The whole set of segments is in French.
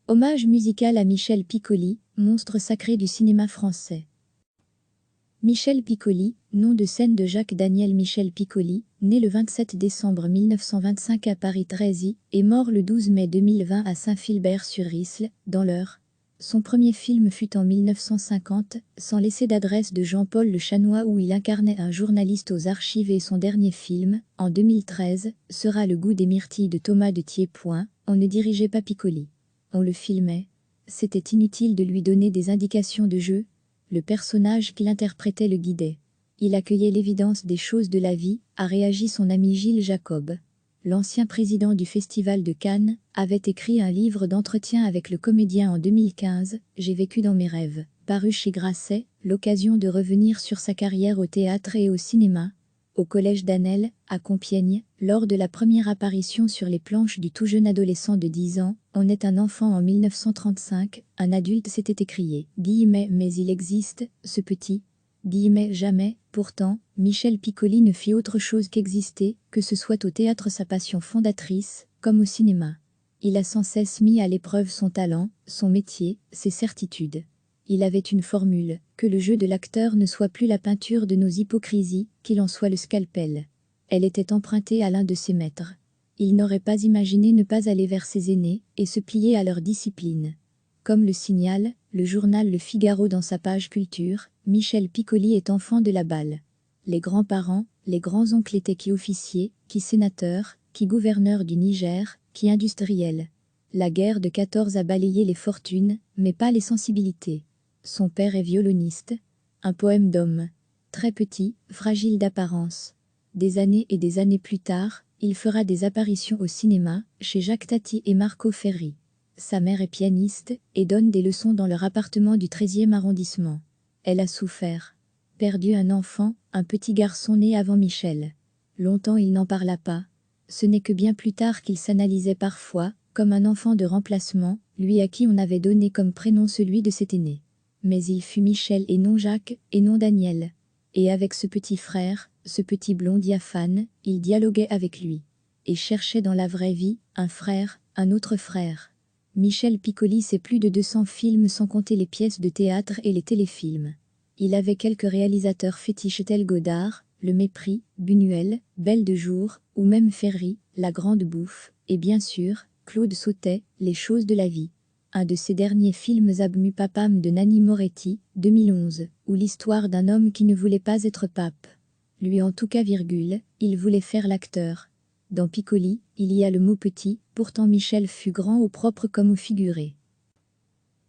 Hommage musical à Michel Piccoli, monstre sacré du cinéma français. Michel Piccoli, nom de scène de Jacques-Daniel Michel Piccoli, né le 27 décembre 1925 à Paris-Trézy, et mort le 12 mai 2020 à Saint-Philbert-sur-Risle, dans l'Eure. Son premier film fut en 1950, Sans laisser d'adresse de Jean-Paul Le Chanois où il incarnait un journaliste aux archives et son dernier film, en 2013, sera Le goût des myrtilles de Thomas de Thiers. On ne dirigeait pas Piccoli. On le filmait. C'était inutile de lui donner des indications de jeu. Le personnage qu'il interprétait le guidait. Il accueillait l'évidence des choses de la vie, a réagi son ami Gilles Jacob. L'ancien président du Festival de Cannes avait écrit un livre d'entretien avec le comédien en 2015, J'ai vécu dans mes rêves, paru chez Grasset, l'occasion de revenir sur sa carrière au théâtre et au cinéma. Au collège d'Anel, à Compiègne, lors de la première apparition sur les planches du tout jeune adolescent de 10 ans, On est un enfant en 1935, un adulte s'était écrié, mais il existe, ce petit, jamais, pourtant, Michel Piccoli ne fit autre chose qu'exister, que ce soit au théâtre sa passion fondatrice, comme au cinéma. Il a sans cesse mis à l'épreuve son talent, son métier, ses certitudes. Il avait une formule, que le jeu de l'acteur ne soit plus la peinture de nos hypocrisies, qu'il en soit le scalpel. Elle était empruntée à l'un de ses maîtres. Il n'aurait pas imaginé ne pas aller vers ses aînés, et se plier à leur discipline. Comme le signale le journal Le Figaro dans sa page culture, Michel Piccoli est enfant de la balle. Les grands-parents, les grands-oncles étaient qui officiers, qui sénateurs, qui gouverneurs du Niger, qui industriels. La guerre de 14 a balayé les fortunes, mais pas les sensibilités. Son père est violoniste. Un poème d'homme. Très petit, fragile d'apparence. Des années et des années plus tard, il fera des apparitions au cinéma, chez Jacques Tati et Marco Ferri. Sa mère est pianiste, et donne des leçons dans leur appartement du 13e arrondissement. Elle a souffert. Perdu un enfant, un petit garçon né avant Michel. Longtemps il n'en parla pas. Ce n'est que bien plus tard qu'il s'analysait parfois, comme un enfant de remplacement, lui à qui on avait donné comme prénom celui de cet aîné. Mais il fut Michel et non Jacques, et non Daniel. Et avec ce petit frère, ce petit blond diaphane, il dialoguait avec lui. Et cherchait dans la vraie vie, un frère, un autre frère. Michel Piccoli c'est plus de 200 films sans compter les pièces de théâtre et les téléfilms. Il avait quelques réalisateurs fétiches tels Godard, Le Mépris, Buñuel, Belle de jour, ou même Ferry, La Grande Bouffe, et bien sûr, Claude Sautet, Les choses de la vie. Un de ses derniers films Abmu Papam de Nanni Moretti, 2011, ou l'histoire d'un homme qui ne voulait pas être pape. Lui en tout cas, il voulait faire l'acteur. Dans Piccoli, il y a le mot petit, pourtant Michel fut grand au propre comme au figuré.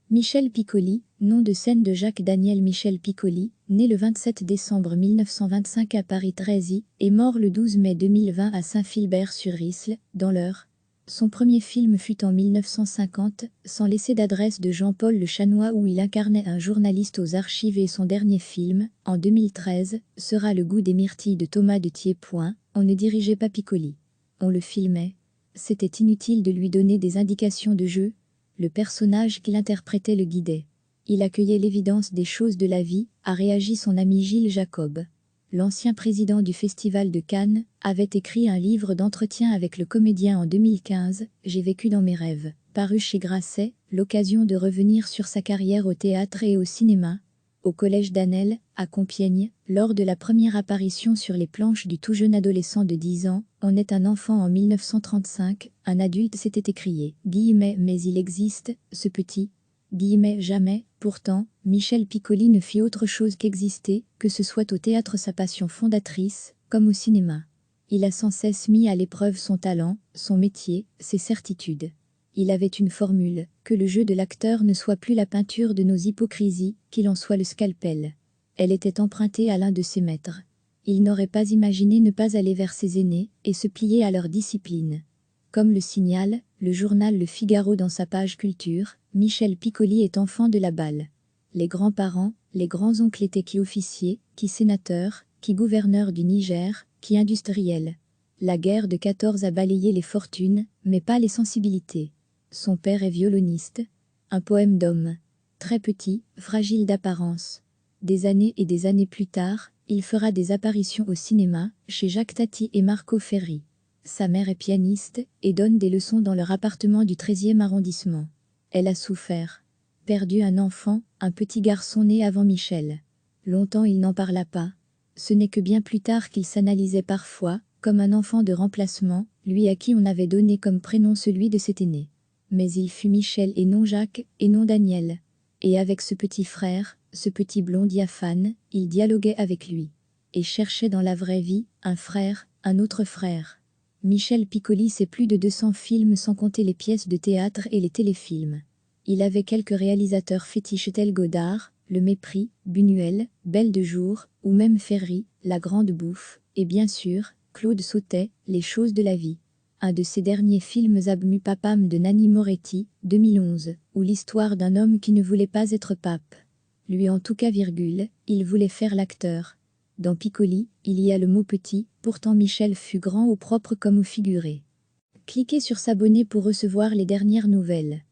Michel Piccoli, nom de scène de Jacques-Daniel Michel Piccoli, né le 27 décembre 1925 à Paris-Trézy, et mort le 12 mai 2020 à Saint-Philbert-sur-Risle, dans l'Eure. Son premier film fut en 1950, Sans laisser d'adresse de Jean-Paul Le Chanois où il incarnait un journaliste aux archives et son dernier film, en 2013, sera Le goût des myrtilles de Thomas de Thiers. On ne dirigeait pas Piccoli. On le filmait. C'était inutile de lui donner des indications de jeu. Le personnage qu'il interprétait le guidait. Il accueillait l'évidence des choses de la vie, a réagi son ami Gilles Jacob. L'ancien président du Festival de Cannes avait écrit un livre d'entretien avec le comédien en 2015, J'ai vécu dans mes rêves, paru chez Grasset, l'occasion de revenir sur sa carrière au théâtre et au cinéma. Au collège d'Anel, à Compiègne, lors de la première apparition sur les planches du tout jeune adolescent de 10 ans, On est un enfant en 1935, un adulte s'était écrié, mais il existe, ce petit, jamais, pourtant, Michel Piccoli ne fit autre chose qu'exister, que ce soit au théâtre sa passion fondatrice, comme au cinéma. Il a sans cesse mis à l'épreuve son talent, son métier, ses certitudes. Il avait une formule, que le jeu de l'acteur ne soit plus la peinture de nos hypocrisies, qu'il en soit le scalpel. Elle était empruntée à l'un de ses maîtres. Il n'aurait pas imaginé ne pas aller vers ses aînés, et se plier à leur discipline. Comme le signale le journal Le Figaro dans sa page culture, Michel Piccoli est enfant de la balle. Les grands-parents, les grands-oncles étaient qui officiers, qui sénateurs, qui gouverneurs du Niger, qui industriels. La guerre de 14 a balayé les fortunes, mais pas les sensibilités. Son père est violoniste. Un poème d'homme. Très petit, fragile d'apparence. Des années et des années plus tard, il fera des apparitions au cinéma, chez Jacques Tati et Marco Ferri. Sa mère est pianiste, et donne des leçons dans leur appartement du 13e arrondissement. Elle a souffert. Perdu un enfant, un petit garçon né avant Michel. Longtemps il n'en parla pas. Ce n'est que bien plus tard qu'il s'analysait parfois, comme un enfant de remplacement, lui à qui on avait donné comme prénom celui de cet aîné. Mais il fut Michel et non Jacques, et non Daniel. Et avec ce petit frère, ce petit blond diaphane, il dialoguait avec lui. Et cherchait dans la vraie vie, un frère, un autre frère. Michel Piccoli, c'est plus de 200 films sans compter les pièces de théâtre et les téléfilms. Il avait quelques réalisateurs fétiches tels Godard, Le Mépris, Buñuel, Belle de jour, ou même Ferry, La Grande Bouffe, et bien sûr, Claude Sautet, Les choses de la vie. Un de ses derniers films Abmu Papam de Nanni Moretti, 2011, ou l'histoire d'un homme qui ne voulait pas être pape. Lui en tout cas, il voulait faire l'acteur. Dans Piccoli, il y a le mot petit, pourtant Michel fut grand au propre comme au figuré. Cliquez sur s'abonner pour recevoir les dernières nouvelles.